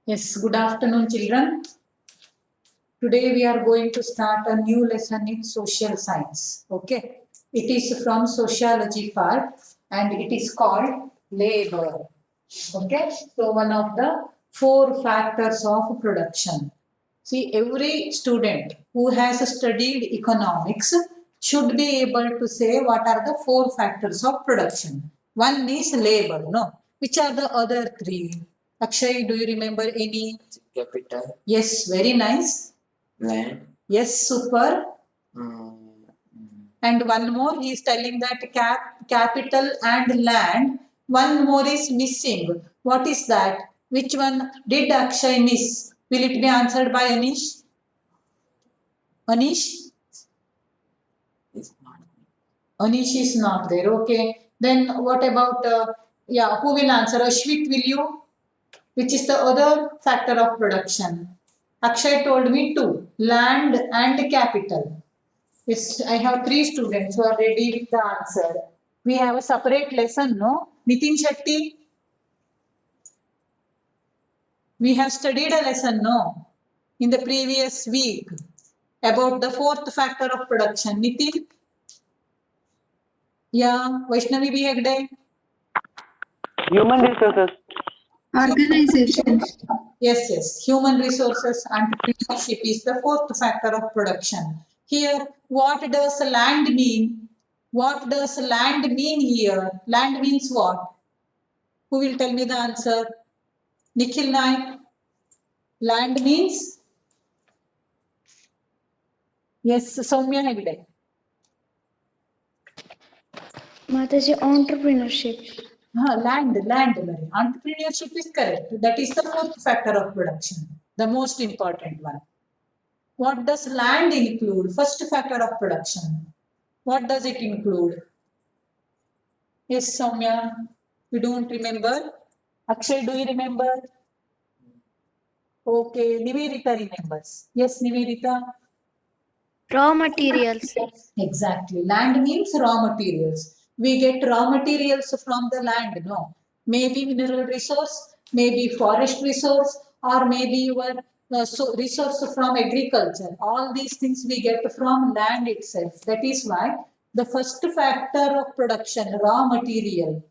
Yes, good afternoon, children. Today we are going to start a new lesson in social science. Okay, it is from sociology part and it is called labor. Okay, so one of the four factors of production. See, every student who has studied economics should be able to say what are the four factors of production. One is labor, no? Which are the other three? Akshay, do you remember any? Capital, Yes, very nice. land, Yes, super. And one more, he is telling that capital and land. One more is missing. What is that? Which one did Akshay miss? Will it be answered by Anish? Anish? is not. Anish is not there. Okay. Then what about, yeah, who will answer? Ashwit, will you? Which is the other factor of production? Akshay told me two, land and capital. Yes, I have three students who are ready with the answer. We have a separate lesson, no? Nitin Shetty, we have studied a lesson, no? In the previous week about the fourth factor of production. Nitin? Yeah, Vaishnavi B. Hegde? Human resources. Organization. Yes. Human resources entrepreneurship is the fourth factor of production. Here, what does land mean? What does land mean here? Land means what? Who will tell me the answer? Nikhil Naik. Land means? Yes, Soumya Hegde. Mataji, entrepreneurship. Land. Entrepreneurship is correct. That is the fourth factor of production, the most important one. What does land include? First factor of production. What does it include? Yes, Soumya, you don't remember? Akshay, do you remember? Okay, Nivedita remembers. Yes, Nivedita. Raw materials. Exactly. Land means raw materials. We get raw materials from the land, no? Maybe mineral resource, maybe forest resource, or maybe your resource from agriculture. All these things we get from land itself. That is why the first factor of production, raw material,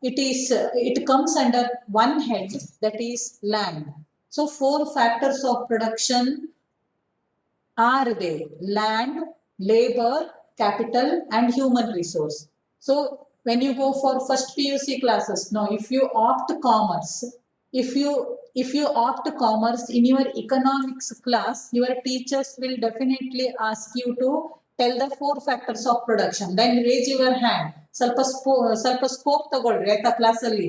it comes under one head, that is land. So four factors of production are they? Land, labor, capital, and human resource. So when you go for first PUC classes, now if you opt commerce, if you opt commerce in your economics class, your teachers will definitely ask you to tell the four factors of production. Then raise your hand. ಸ್ವಲ್ಪ scope ತಗೊಳ್ರಿ ಆಯ್ತಾ ಕ್ಲಾಸಲ್ಲಿ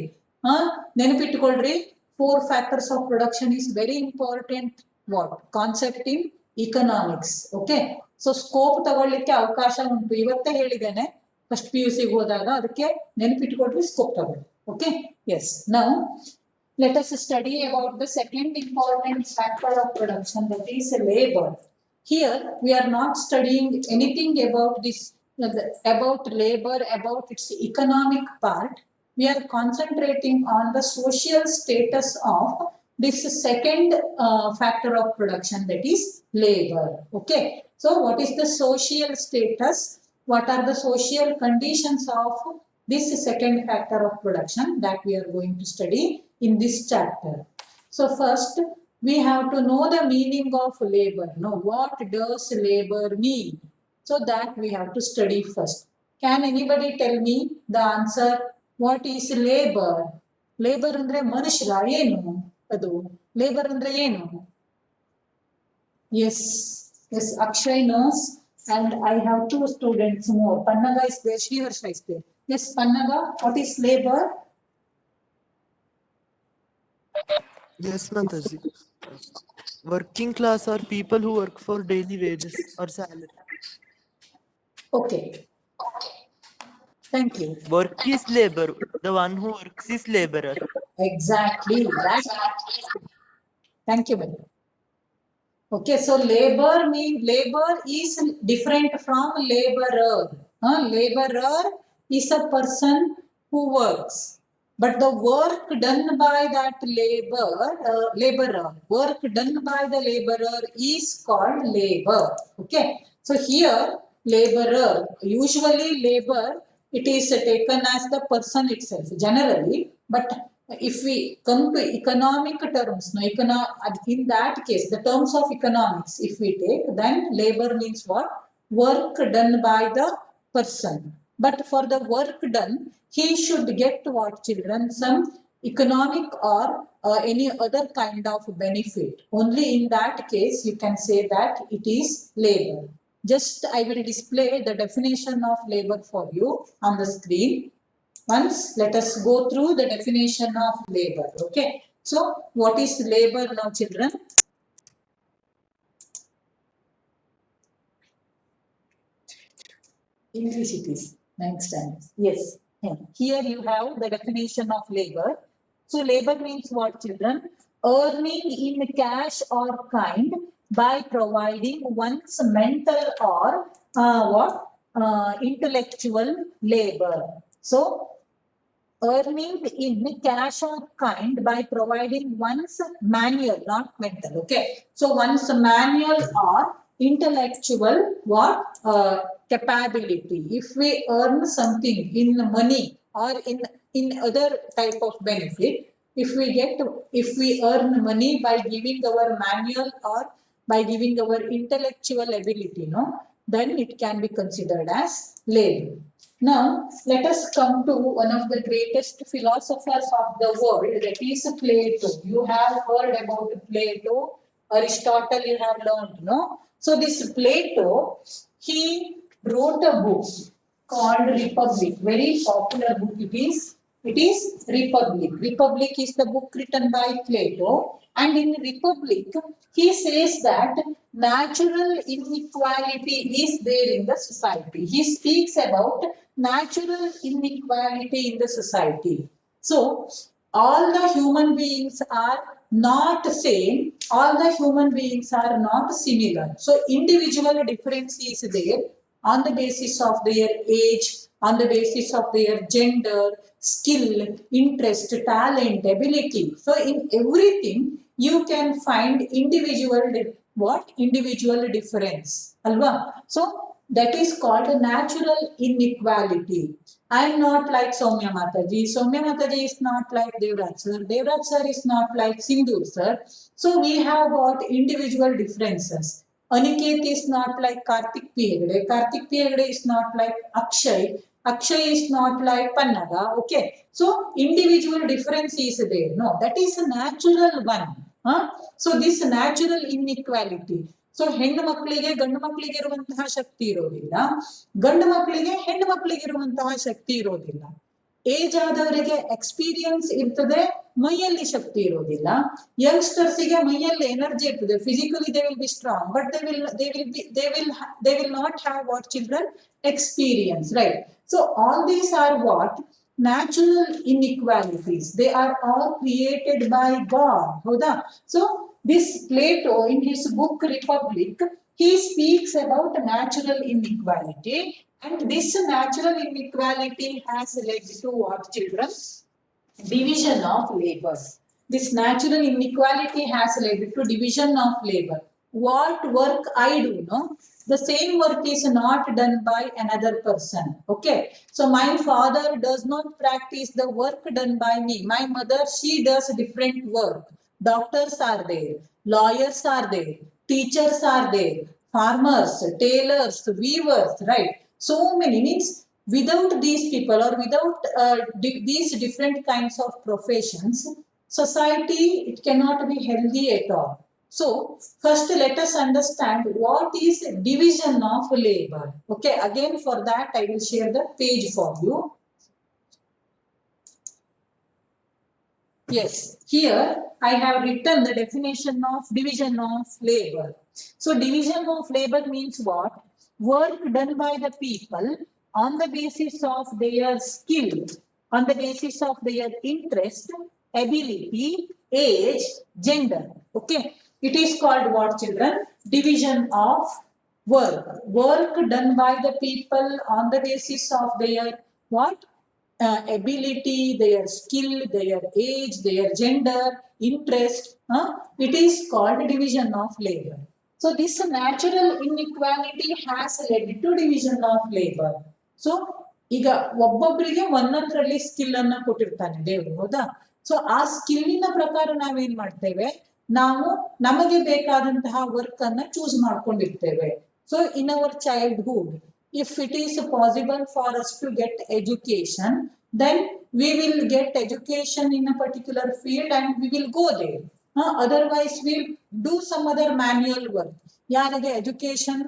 ನೆನಪಿಟ್ಟುಕೊಳ್ರಿ four factors of production is very important what concept in economics okay so scope ತಗೊಳ್ಳಿಕ್ಕೆ ಅವಕಾಶ ಉಂಟು ಇವತ್ತೇ ಹೇಳಿದ್ದೇನೆ ಫಸ್ಟ್ PUC ಹೋದಾಗ ಅದಕ್ಕೆ ನೆನಪಿಟ್ಟುಕೊಳ್ರಿ ಸ್ಕೋಪ್ ತಗೊಳ್ಳಿ okay yes now let us study about the second important factor of production, that is labor. Here we are not studying anything about this about labor, about its economic part. We are concentrating on the social status of this second factor of production, that is labor. Okay, so what is the social status? What are the social conditions of this second factor of production that we are going to study in this chapter? So first we have to know the meaning of labor. Now what does labor mean? So that we have to study first. Can anybody tell me the answer? What is labor? Labor andre manushra ಏನು ಅದು labor andre ಏನು? Yes, Akshay knows, and I have two students more. Pannaga is there, Sriharsha is there. Yes, Pannaga, what is labor? Yes, Mataji. Working class are people who work for daily wages or salary. Okay. Thank you. Work is labor. The one who works is laborer. Exactly. That. Thank you, Madam. Okay, so labor is different from laborer. Laborer is a person who works. but the work done by that laborer, work done by the laborer is called labor. Okay. So here, laborer, usually labor, it is taken as the person itself, generally, but if we come to economic terms, in that case, the terms of economics, if we take, then labor means what? Work done by the person. But for the work done, he should get what, children? Some economic or any other kind of benefit. Only in that case, you can say that it is labor. Just I will display the definition of labor for you on the screen. Once, let us go through the definition of labor. Okay. So, what is labor now, children? English it is. Next time. Yes. Yeah. Here you have the definition of labor. So, labor means what, children? Earning in cash or kind by providing one's mental or intellectual labor. So, earning in cash or kind by providing one's manual, not mental. Okay. So one's manual or intellectual capability. If we earn something in money or in other type of benefit, if we earn money by giving our manual or by giving our intellectual ability, no, then it can be considered as labor. Now, let us come to one of the greatest philosophers of the world, that is Plato. You have heard about Plato, Aristotle, you have learned, no? So, this Plato, he wrote a book called Republic, very popular book it is. It is Republic. Republic is the book written by Plato, and in Republic, he says that natural inequality is there in the society. He speaks about natural inequality in the society. So, all the human beings are not same, all the human beings are not similar. So, individual difference is there on the basis of their age, on the basis of their gender, skill, interest, talent, ability. So, in everything, you can find individual difference. Alva? So, that is called natural inequality. I am not like Soumya Mataji. Soumya Mataji is not like Devraj sir. Devraj sir is not like Sindhu sir. So we have got individual differences. Aniket is not like Karthik P. Hegde. Karthik P. Hegde is not like Akshay. Akshay is not like Pannaga. Okay. So individual difference is there. No, that is a natural one. Huh? So this natural inequality. So ಹೆಣ್ಣು ಮಕ್ಕಳಿಗೆ ಗಂಡು ಮಕ್ಕಳಿಗೆ ಇರುವಂತಹ ಶಕ್ತಿ ಇರೋದಿಲ್ಲ, ಗಂಡು ಮಕ್ಕಳಿಗೆ ಹೆಣ್ಣು ಮಕ್ಕಳಿಗೆ ಇರುವಂತಹ ಶಕ್ತಿ ಇರೋದಿಲ್ಲ. ಏಜ್ ಆದವರಿಗೆ ಎಕ್ಸ್ಪೀರಿಯನ್ಸ್ ಇರ್ತದೆ, ಮೈಯಲ್ಲಿ ಶಕ್ತಿ ಇರೋದಿಲ್ಲ. ಯಂಗ್ಸ್ಟರ್ಸ್ಗೆ ಮೈಯಲ್ಲಿ ಎನರ್ಜಿ ಇರ್ತದೆ, physically they will be strong, but they will not have what children experience, right? So all these are what natural inequalities. They are all created by God. Howda? So this Plato in his book Republic, he speaks about natural inequality, and this natural inequality has led to what, children? Division of labor. This natural inequality has led to division of labor. What work I do, no? The same work is not done by another person. Okay. So my father does not practice the work done by me. My mother, she does different work. Doctors are there, lawyers are there, teachers are there, farmers, tailors, weavers, right? So many means without these people or without these different kinds of professions, society, it cannot be healthy at all. So, first let us understand what is division of labor. Okay, again for that I will share the page for you. Yes, here I have written the definition of division of labor. So, division of labor means what? Work done by the people on the basis of their skill, on the basis of their interest, ability, age, gender. Okay. It is called what, children? Division of work. Work done by the people on the basis of their what? ability, their skill, their age, their gender, interest. It is called division of labor. So this natural inequality has led to division of labor. So ಈಗ ಒಬ್ಬೊಬ್ಬರಿಗೆ ಒಂದೊಂದರಲ್ಲಿ skill ಅನ್ನ ಕೊಟ್ಟಿರ್ತಾನೆ ದೇವರು, ಹೌದಾ? So ಆ ಸ್ಕಿಲ್ಲಿನ ಪ್ರಕಾರ ನಾವೇನ್ ಮಾಡ್ತೇವೆ, ನಾವು ನಮಗೆ ಬೇಕಾದಂತಹ ವರ್ಕ್ ಅನ್ನ ಚೂಸ್ ಮಾಡ್ಕೊಂಡಿರ್ತೇವೆ. So in our childhood, if it is possible for us to get education, then we will get education in a particular field and we will go there. Otherwise we'll do some other manual work. ಯಾರಿಗೆ education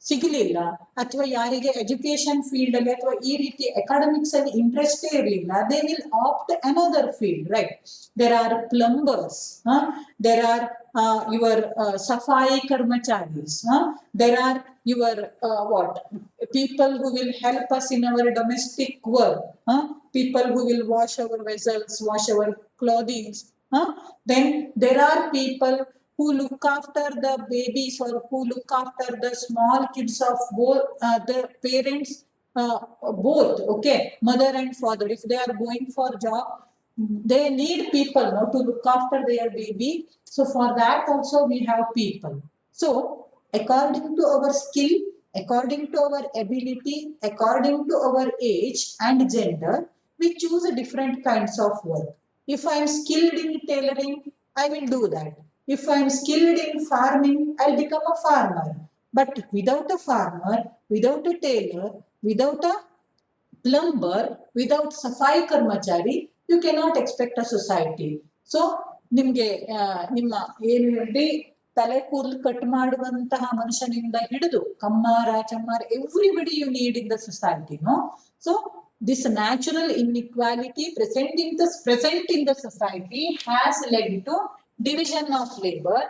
ಸಿಗಲಿಲ್ಲ ಅಥವಾ ಯಾರಿಗೆ education field ಅಲ್ಲಿ ಅಥವಾ ಈ ರೀತಿ academics ಅಲ್ಲಿ ಇಂಟ್ರೆಸ್ಟೇ ಇರಲಿಲ್ಲ, they will opt another field, right? There are plumbers, there are your safai karmacharis, there are your what, people who will help us in our domestic work, people who will wash our vessels, wash our clothing, then there are people who look after the babies or who look after the small kids of both the parents, both, okay, mother and father. If they are going for job, they need people, no, to look after their baby. So for that also we have people. So according to our skill, according to our ability, according to our age and gender, we choose different kinds of work. If I am skilled in tailoring, I will do that. If I am skilled in farming, I'll become a farmer. But without a farmer, without a tailor, without a plumber, without safai karmachari, you cannot expect a society. So ನಿಮ್ಗೆ ನಿಮ್ಮ ಏನು ಹೇಳಿ ತಲೆ ಕೂದಲು cut ಮಾಡುವಂತಹ ಮನುಷ್ಯನಿಂದ ಹಿಡಿದು ಕಮ್ಮಾರ ಚಮ್ಮಾರ, everybody you need in the society, no? So this natural inequality present in the society has led to division of labor,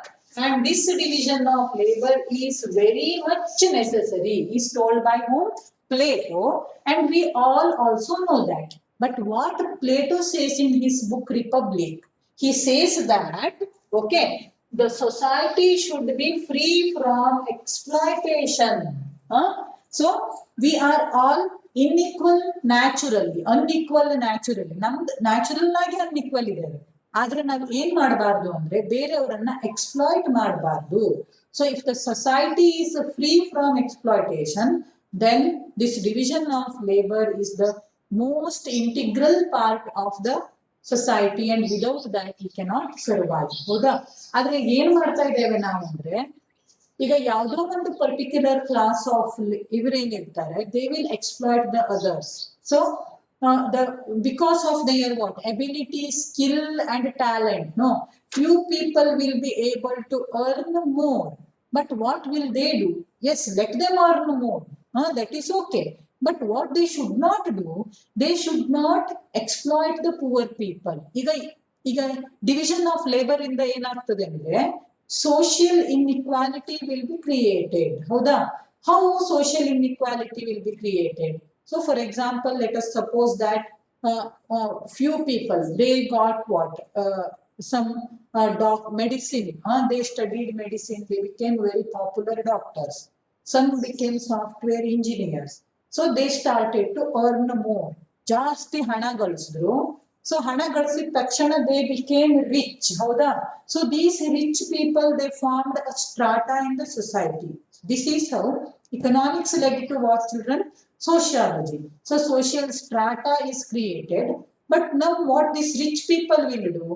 and this division of labor is very much necessary, is told by whom? Plato, and we all also know that. But what Plato says in his book Republic, he says that, okay, the society should be free from exploitation. So we are all unequal naturally. ನಮ್ದು natural ಆಗಿ unequal ಇದ್ದೇವೆ, ಆದ್ರೆ ನಾವು ಏನ್ ಮಾಡಬಾರ್ದು ಅಂದ್ರೆ ಬೇರೆಯವರನ್ನ exploit ಮಾಡಬಾರ್ದು. So if the society is free from exploitation, then this division of labor is the most integral part of the society, and without that we cannot survive, ಹೌದಾ? ಆದ್ರೆ ಏನ್ ಮಾಡ್ತಾ ಇದ್ದೇವೆ ನಾವು ಅಂದ್ರೆ, ಈಗ ಯಾವುದೋ ಒಂದು ಪರ್ಟಿಕ್ಯುಲರ್ ಕ್ಲಾಸ್ ಆಫ್ ಇವರೇನಿರ್ತಾರೆ, they will exploit the others. So because of their what, ability, skill and talent, no, few people will be able to earn more. But what will they do? Yes, let them earn more, that is okay. But what they should not do, they should not exploit the poor people. ಈಗ division of labor ಇಂದ ಏನಾಗ್ತದೆ ಅಂದ್ರೆ social inequality will be created, ಹೌದಾ? How social inequality will be created? So for example, let us suppose that few people, they got what, some medicine, they studied medicine, they became very popular doctors. Some became software engineers. So they started to earn more. ಜಾಸ್ತಿ ಹಣ ಗಳಿಸಿದ್ರು. So ಹಣ ಗಳಿಸಿದ ತಕ್ಷಣ they became rich, ಹೌದಾ? So these rich people, they formed a strata in the society. This is how economics led to what, children? Sociology. So social strata is created. But now what these rich people will do?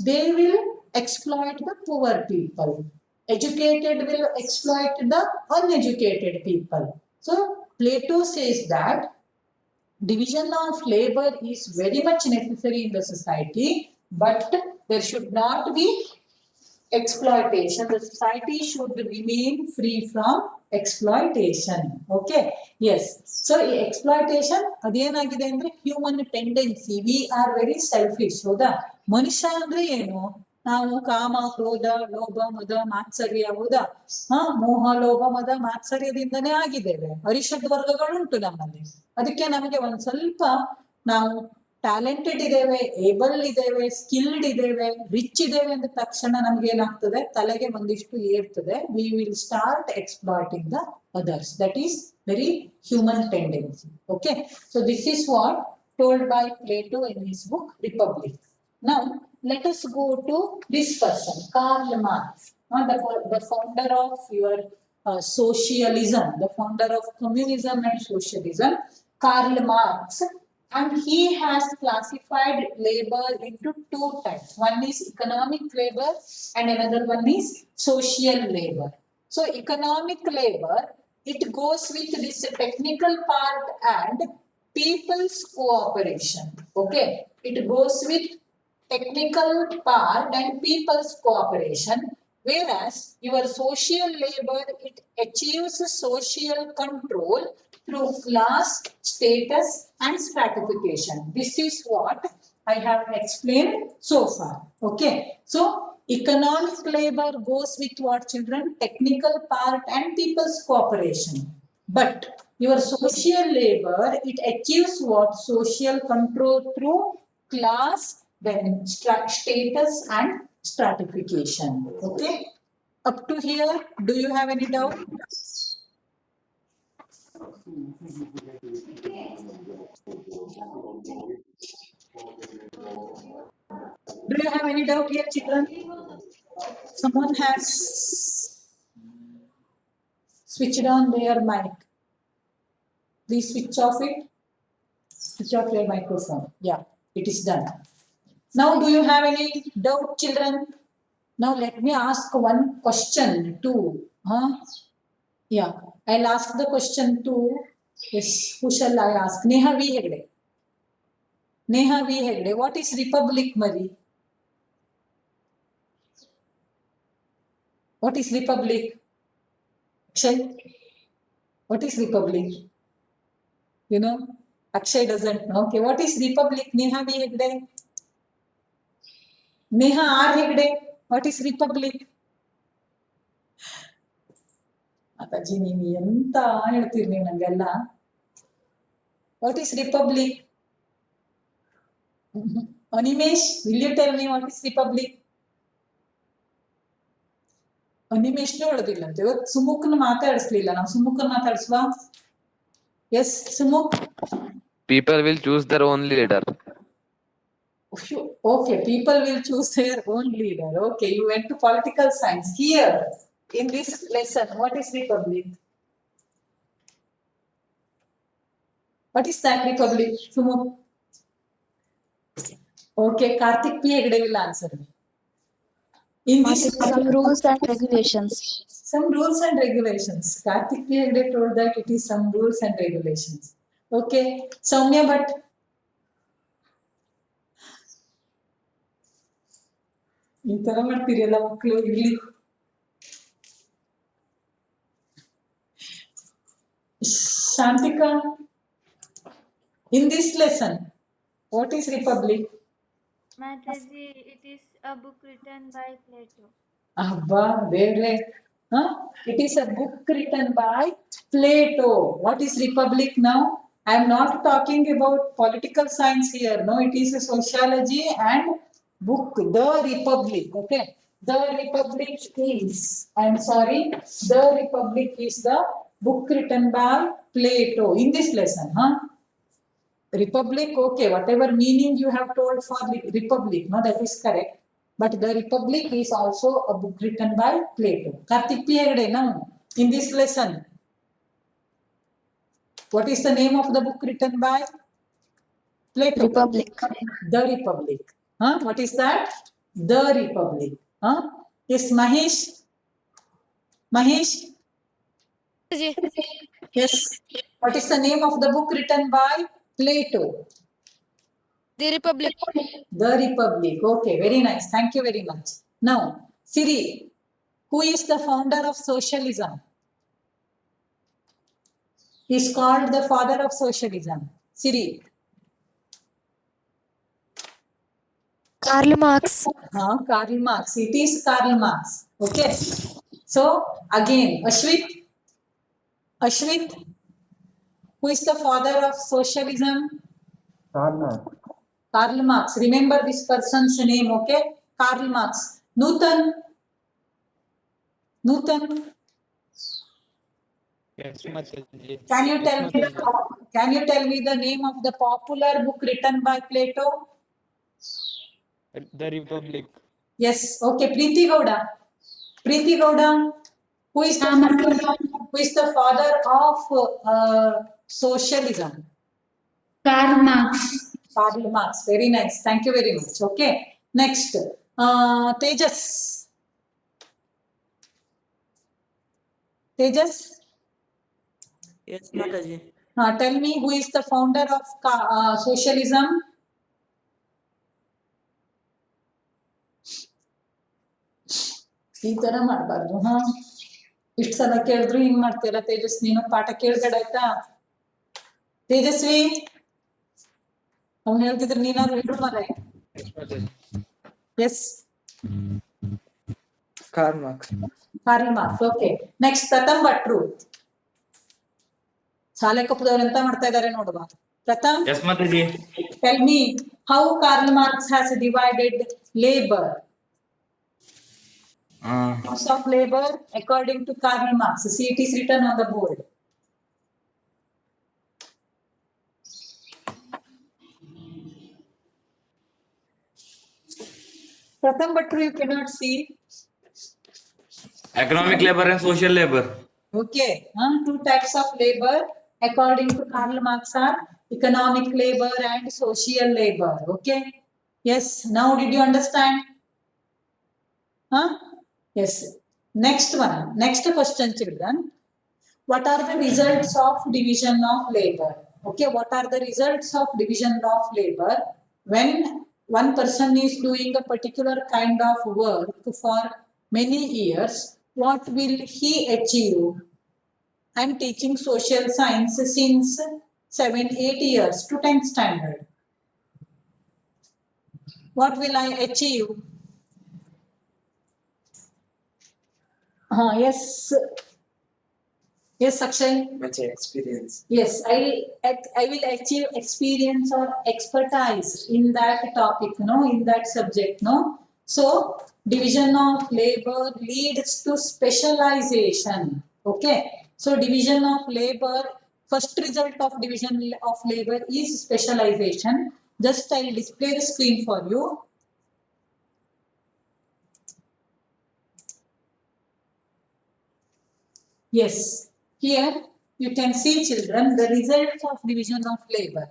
They will exploit the poor people. Educated will exploit the uneducated people. So Plato says that division of labor is very much necessary in the society, but there should not be exploitation. The society should remain free from exploitation. Okay, yes. So exploitation ಅದೇನಾಗಿದೆ ಅಂದ್ರೆ human tendency. We are very selfish, ಹೌದಾ? ಮನುಷ್ಯ ಅಂದ್ರೆ ಏನು? ನಾವು ಕಾಮ, ಕ್ರೋಧ, ಲೋಭ, ಮದ, ಮಾತ್ಸರ್ಯ, ಹೌದಾ? ಮೋಹ, ಲೋಭ, ಮದ, ಮಾತ್ಸರ್ಯದಿಂದನೇ ಆಗಿದ್ದೇವೆ. ಅರಿಷಡ್ ವರ್ಗಗಳುಂಟು ನಮ್ಮಲ್ಲಿ. ಅದಕ್ಕೆ ನಮಗೆ ಒಂದ್ ಸ್ವಲ್ಪ ನಾವು ಟ್ಯಾಲೆಂಟೆಡ್ ಇದ್ದೇವೆ, ಏಬಲ್ ಇದ್ದೇವೆ, ಸ್ಕಿಲ್ಡ್ ಇದ್ದೇವೆ, ರಿಚ್ ಇದ್ದೇವೆ ಅಂದ ತಕ್ಷಣ ನಮ್ಗೆ ಏನಾಗ್ತದೆ, ತಲೆಗೆ ಒಂದಿಷ್ಟು ಏರ್ತದೆ. We will start exploiting the others. That is very human tendency. Okay, so this is what told by Plato in his book Republic. Now, let us go to this person, Karl Marx, the founder of your socialism, the founder of communism and socialism, Karl Marx. And he has classified labor into two types. One is economic labor and another one is social labor. So economic labor, it goes with this technical part and people's cooperation. Okay, it goes with technical part and people's cooperation, whereas your social labor, it achieves social control through class, status and stratification. This is what I have explained so far. Okay, so economic labor goes with what, children? Technical part and people's cooperation. But your social labor, it achieves what? Social control through class, then status and stratification. Okay. Up to here, do you have any doubt? Do you have any doubt here, children? Someone has switched on their mic. Please switch off it. Switch off your microphone. Yeah, it is done. Now, do you have any doubt, children? Now, let me ask one question too. Yeah, I'll ask the question to, yes, who shall I ask? Neha V. Hegde. Neha V. Hegde, what is Republic, Marie? What is Republic? Akshay, what is Republic? You know, Akshay doesn't know. Okay, what is Republic? Neha V. Hegde. Neha R. Hegde, what is Republic? Mataji ನೀನು ಎಂತ ಹೇಳ್ತೀರಿ ನೀವು ನಂಗೆಲ್ಲ. What is Republic? Animesh, will you tell me what is Republic? ಅನಿಮೇಶ್ನೂ ಹೇಳೋದಿಲ್ಲ ಅಂತ. ಇವತ್ತು ಸುಮುಖನ ಮಾತಾಡಿಸ್ಲಿಲ್ಲ ನಾವು. ಸುಮುಖನ ಮಾತಾಡಿಸುವ. Yes Sumukh. People will choose their own leader. Okay, people will choose their own leader. Okay, you went to political science. Here, in this lesson, what is Republic? What is that Republic? Sumukh. Okay, Karthik P. Hegde will answer me. In this, Some rules and regulations. some rules and regulations. Karthik P. Hegde told that it is some rules and regulations. Okay, Soumya Bhatt. ಈ ತರ ಮಾಡ್ತೀರಿ ಎಲ್ಲ ಮಕ್ಕಳು ಇಲ್ಲಿ. Shantika, in this lesson, what is Republic? Mataji, it is a book written by Plato. Abba, very. It is a book written by Plato. What is Republic now? I am not talking about political science here. No, it is a sociology and book. The Republic. Okay. The Republic is, I am sorry, The Republic is the book written by Plato in this lesson. Republic, okay, whatever meaning you have told for Republic, no, that is correct. But the Republic is also a book written by Plato. Karthik P. Hegde, now, in this lesson, what is the name of the book written by Plato? Republic. The Republic. What is that? The Republic. Yes, Mahesh. Mahesh. Yes. What is the name of the book written by Plato? The Republic. The Republic. Okay, very nice. Thank you very much. Now, Siri, who is the founder of socialism? He is called the father of socialism. Siri. Karl Marx. Karl Marx. It is Karl Marx. Okay. So, again, Ashwit, who is the father of socialism? Karl Marx. Remember this person's name, okay? Karl Marx. Nutan. Yes, Mataji. Can you tell Yes, me Mataji. can you tell me the name of the popular book written by Plato? The Republic. Yes. Okay. Preeti Gowda. Preeti Gowda. Who is the father of socialism? Karl Marx. Karl Marx. Very nice. Thank you very much. Okay. Next. Tejas. Tejas. Yes, Mataji. Tell me who is the founder of socialism? ಈ ತರ ಮಾಡಬಾರ್ದು ಹಾ ಇಷ್ಟು ಸಲ ಕೇಳಿದ್ರು ಹಿಂಗ್ ಮಾಡ್ತೀರ ತೇಜಸ್ ನೀನು ಪಾಠ ಕೇಳ್ಬೇಡ ಆಯ್ತಾ ತೇಜಸ್ವಿ ಅವ್ನು ಹೇಳ್ತಿದ್ರೆ ನೀನಾದ್ರು ಹೇಳು ಮಾರೆ yes Karl Marx. Karl Marx okay next Pratham ಭಟ್ರು ಶಾಲೆ ಕಪ್ಪದವ್ರು ಎಂತ ಮಾಡ್ತಾ ಇದಾರೆ ನೋಡುವ Pratham Yes, Mataji. Tell me how Karl Marx has divided labour of labor according to Karl Marx. See, it is written on the board. Pratham Bhatru, you cannot see. Economic labor and social labor. Okay, two types of labor according to Karl Marx are economic labor and social labor. Okay. Yes. Now, did you understand? Huh? Yes. Next one. Next question, children. What are the results of division of labor? Okay, what are the results of division of labor? When one person is doing a particular kind of work for many years, what will he achieve? I am teaching social science since 7-8 years to 10th standard. What will I achieve? Yes. Yes, Akshay. Much experience. Yes, I will achieve experience or expertise in that topic, no, in that subject, no. So division of labor leads to specialization. Okay. So division of labor, first result of division of labor is specialization. Just I will display the screen for you. Yes, here you can see, children, the results of division of labor.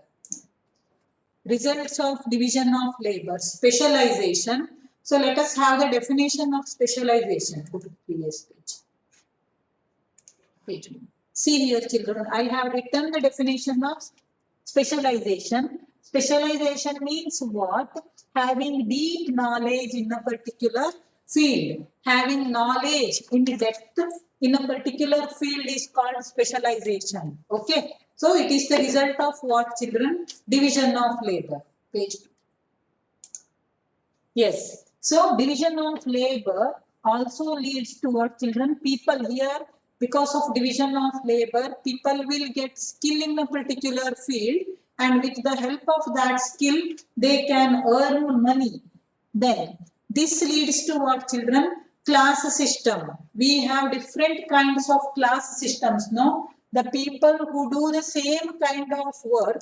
Results of division of labor, specialization. So let us have the definition of specialization. Go to the previous page. See here, children, I have written the definition of specialization. Specialization means what? Having deep knowledge in a particular field. Having knowledge in depth in a particular field is called specialization. Okay. So it is the result of what, children? Division of labor. Page 2. Yes. So division of labor also leads to what, children? People here, because of division of labor, people will get skill in a particular field, and with the help of that skill, they can earn money. Then this leads to what, children? Class system. We have different kinds of class systems, no? The people who do the same kind of work,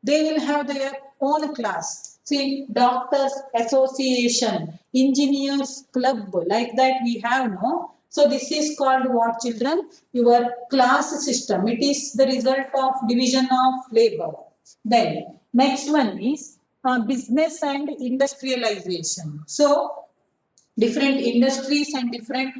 they will have their own class. See, doctors association, engineers club, like that we have, no? So this is called what, children? Your class system. It is the result of division of labor. Then next one is business and industrialization. So different industries and different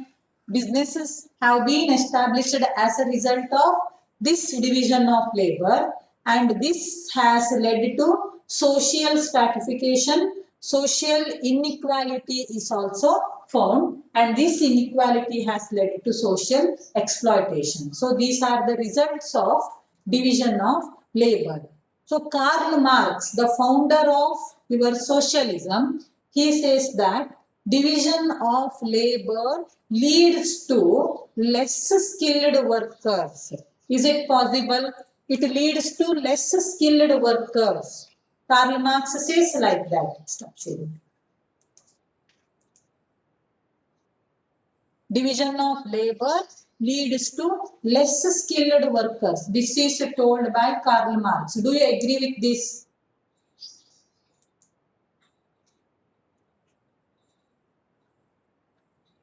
businesses have been established as a result of this division of labor, and this has led to social stratification. Social inequality is also found, and this inequality has led to social exploitation. So these are the results of division of labor. So Karl Marx, the founder of your socialism, he says that division of labor leads to less skilled workers. Is it possible? It leads to less skilled workers. Karl Marx says like that. Stop saying. Division of labor leads to less skilled workers. This is told by Karl Marx. Do you agree with this?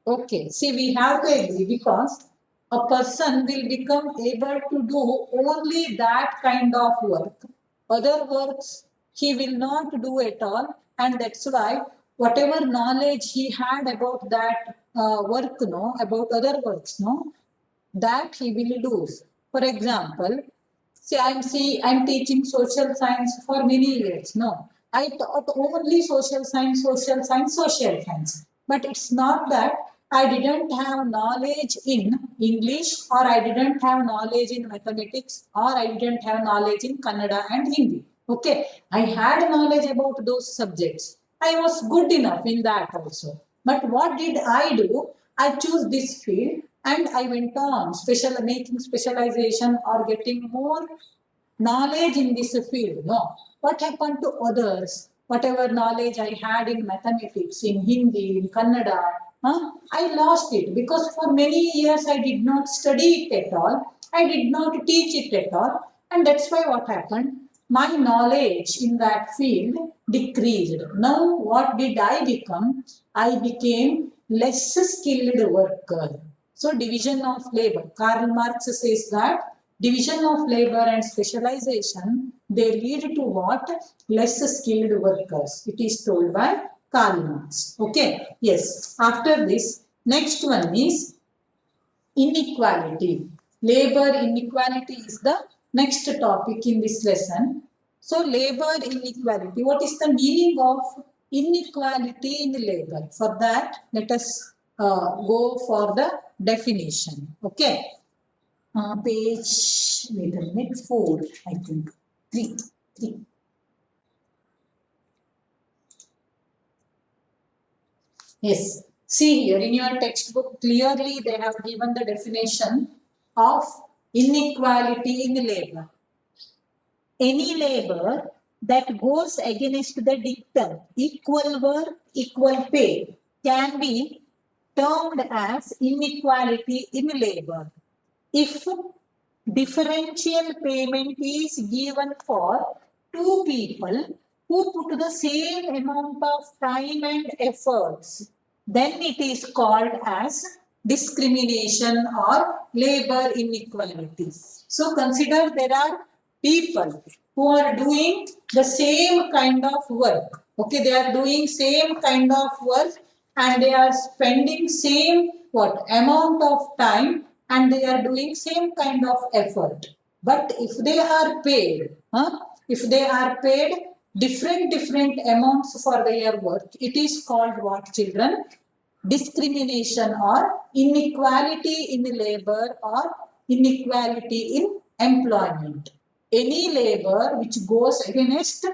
Okay, see, we have to agree because a person will become able to do only that kind of work. Other works he will not do at all, and that's why whatever knowledge he had about that work, no, about other works, no, that he will lose. For example, I'm teaching social science for many years. No, I taught only social science, social science, social science. But it's not that I didn't have knowledge in English, or I didn't have knowledge in mathematics, or I didn't have knowledge in Kannada and Hindi. Okay, I had knowledge about those subjects. I was good enough in that also. But what did I do? I chose this field and I went on making specialization or getting more knowledge in this field. No, what happened to others? Whatever knowledge I had in mathematics, in Hindi, in Kannada, I lost it because for many years I did not study it at all. I did not teach it at all, and that's why what happened? My knowledge in that field decreased. Now, what did I become? I became less skilled worker. So, division of labor. Karl Marx says that division of labor and specialization, they lead to what? Less skilled workers. It is told by Karl Marx. Okay, yes. After this, next one is inequality. Labor inequality is the next topic in this lesson. So, labor inequality. What is the meaning of inequality in labor? For that, let us go for the definition. Okay. Page, wait a minute, 4, I think. 3. Yes. See here in your textbook, clearly they have given the definition of inequality in labor. Any labor that goes against the dictum equal work, equal pay can be termed as inequality in labor. If differential payment is given for two people who put the same amount of time and efforts, then it is called as discrimination or labor inequality. So consider there are people who are doing the same kind of work. Okay, they are doing same kind of work and they are spending same what amount of time and they are doing same kind of effort. But if they are paid, if they are paid different amounts for their work, it is called what, children? Discrimination or inequality in labor or inequality in employment. Any labor which goes against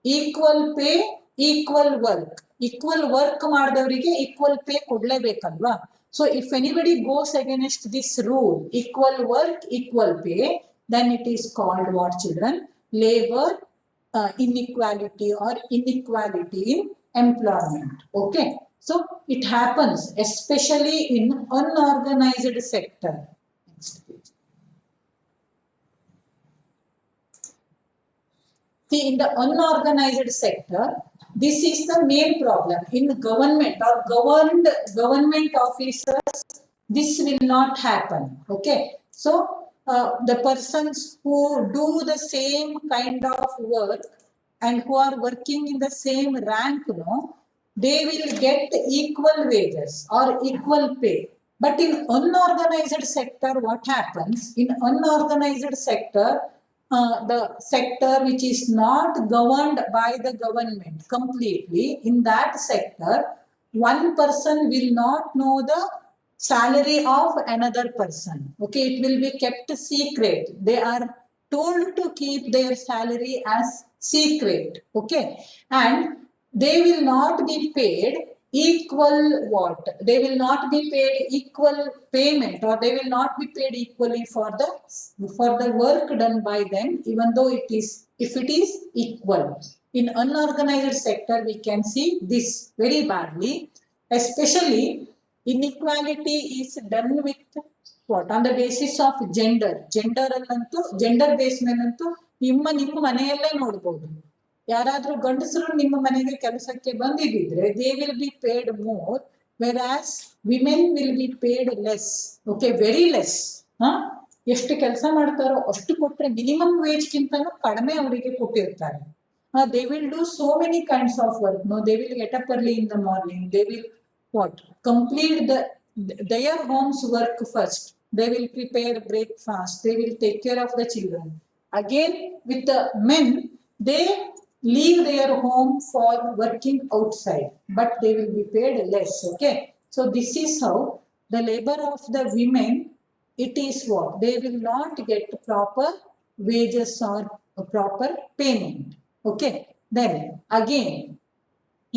equal pay, equal work. Equal work ಮಾಡಿದವರಿಗೆ equal pay ಕೊಡ್ಲೇಬೇಕಲ್ವಾ? So if anybody goes against this rule, equal work, equal pay, then it is called what, children? Labor inequality or inequality in employment. Okay. So it happens especially in unorganized sector. See, in the unorganized sector, this is the main problem. In government or government officers, this will not happen. Okay. So the persons who do the same kind of work and who are working in the same rank, they will get equal wages or equal pay. But in unorganized sector, what happens? In unorganized sector, the sector which is not governed by the government completely, in that sector, one person will not know the salary of another person. Okay, it will be kept secret. They are told to keep their salary as secret. Okay, and they will not be paid equal what? They will not be paid equal payment, or they will not be paid equally for the work done by them, even though it is, if it is equal. In unorganized sector, we can see this very badly, especially inequality is done with what on the basis of gender ಅಲ್ಲಂತೂ gender base ಮೇಲಂತೂ ನಿಮ್ಮ ಮನೆಯಲ್ಲೇ ನೋಡ್ಬೋದು. ಯಾರಾದ್ರೂ ಗಂಡಸರು ನಿಮ್ಮ ಮನೆಗೆ ಕೆಲಸಕ್ಕೆ ಬಂದಿದ್ರೆ they will be paid more, versus women will be paid less. Okay, very less. ಎಷ್ಟು ಕೆಲಸ ಮಾಡ್ತಾರೋ ಅಷ್ಟು ಕೊಟ್ರೆ ಮಿನಿಮಮ್ ವೇಜ್ಗಿಂತನೂ ಕಡಿಮೆ ಅವರಿಗೆ ಕೊಟ್ಟಿರ್ತಾರೆ. They will do so many kinds of work. No, they will get up early in the morning. They will complete their home's work first. They will prepare breakfast. They will take care of the children. Again, with the men, they leave their home for working outside, but they will be paid less. Okay, so this is how the labor of the women. It is what they will not get proper wages or proper payment. Okay, then again,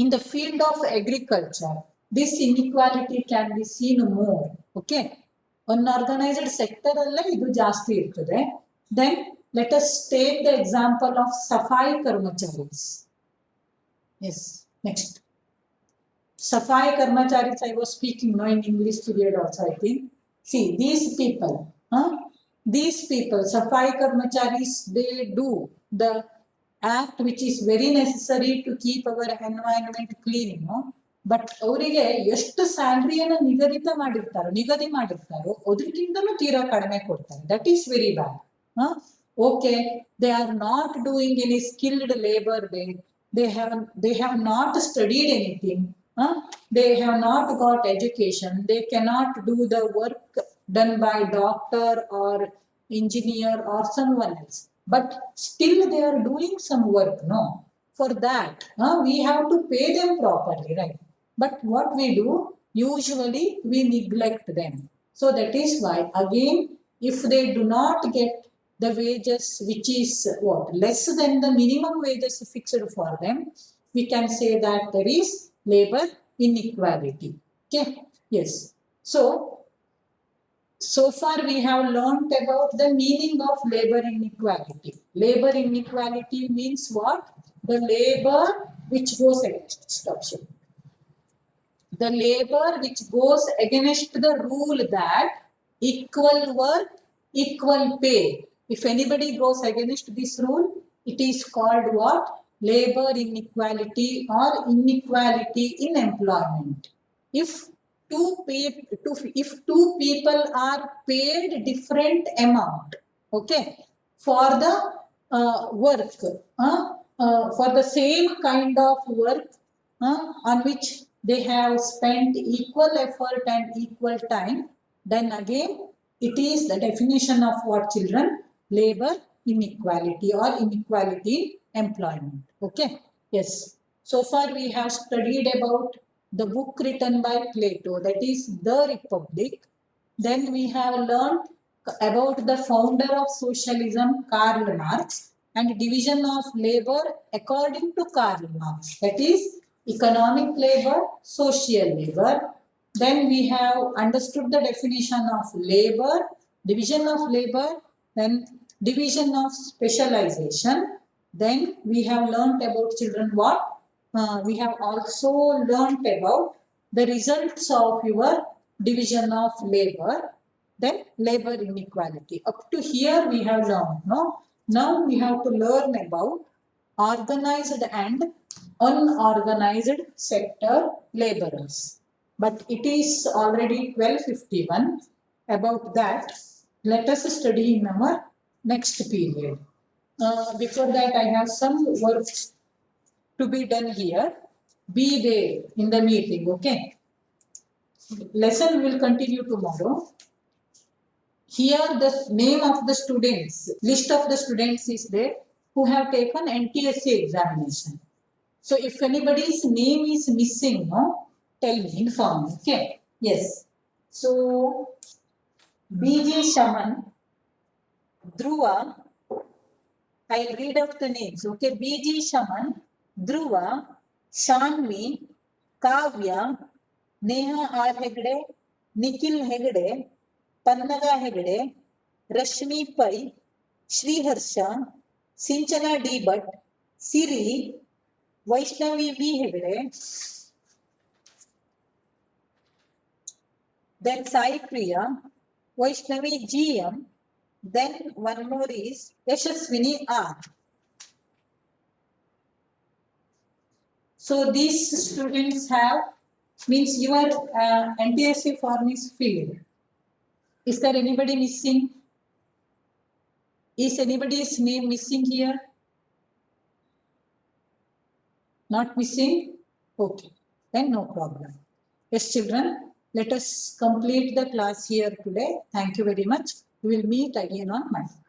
in the field of agriculture, this inequality can be seen more. Okay, unorganized sector alle idu jaasti irtade. Then let us take the example of safai karmacharis. Yes, next. Safai karmacharis, I was speaking now in English period also, I think. See, these people, safai karmacharis, they do the act which is very necessary to keep our environment clean, but ಅವರಿಗೆ ಎಷ್ಟು ಸ್ಯಾಲ್ರಿಯನ್ನು ನಿಗದಿ ಮಾಡಿರ್ತಾರೋ ಅದಕ್ಕಿಂತಲೂ ತೀರಾ ಕಡಿಮೆ ಕೊಡ್ತಾರೆ. That is very bad. Okay, they are not doing any skilled labour. they have not studied anything. They have not got education. They cannot do the work done by doctor or engineer or someone else. But still they are doing some work, no? For that, we have to pay them properly, right? But what we do, usually we neglect them. So that is why, again, if they do not get the wages which is less than the minimum wages fixed for them, we can say that there is labor inequality. Okay, yes. So far we have learnt about the meaning of labor inequality. Labor inequality means what? The labor which goes against the labor which goes against the rule that equal work, equal pay. If anybody goes against this rule, it is called what? Labor inequality or inequality in employment. If two people are paid different amount, okay, for the work, for the same kind of work on which they have spent equal effort and equal time, then again it is the definition of what, children? Labor inequality or inequality in employment. Okay, yes. So far we have studied about the book written by Plato, that is The Republic. Then we have learned about the founder of socialism, Karl Marx, and division of labor according to Karl Marx, that is economic labor, social labor. Then we have understood the definition of labor, division of labor, then division of specialization. Then we have learnt about, children, what? We have also learnt about the results of your division of labor, then labor inequality. Up to here we have learned, no? Now we have to learn about organized and unorganized sector laborers. But it is already 12:51. About that, let us study in our next period. Before that, I have some work to be done here. Be there in the meeting, okay? Lesson will continue tomorrow. Here the name of the students, list of the students is there who have taken NTSC examination. So if anybody's name is missing, no, tell me, inform me, okay? Yes. So BG Shaman, Dhruva, I'll read out the names, okay? BG Shaman, Dhruva, Shanvi, Kavya, Neha R. Hegde, Nikhil Hegde, Pannaga Hegde, Rashmi Pai, Shri Harsha, Sinchana D. Bhatt, Siri, Vaishnavi V. Hegde, then Sai Priya, Vaishnavi GM. Then one more is Yashaswini R. So these students have, means your NTSC form is filled. Is there anybody missing? Is anybody's name missing here? Not missing? Okay, then no problem. Yes, children, let us complete the class here today. Thank you very much. We will meet again on Monday.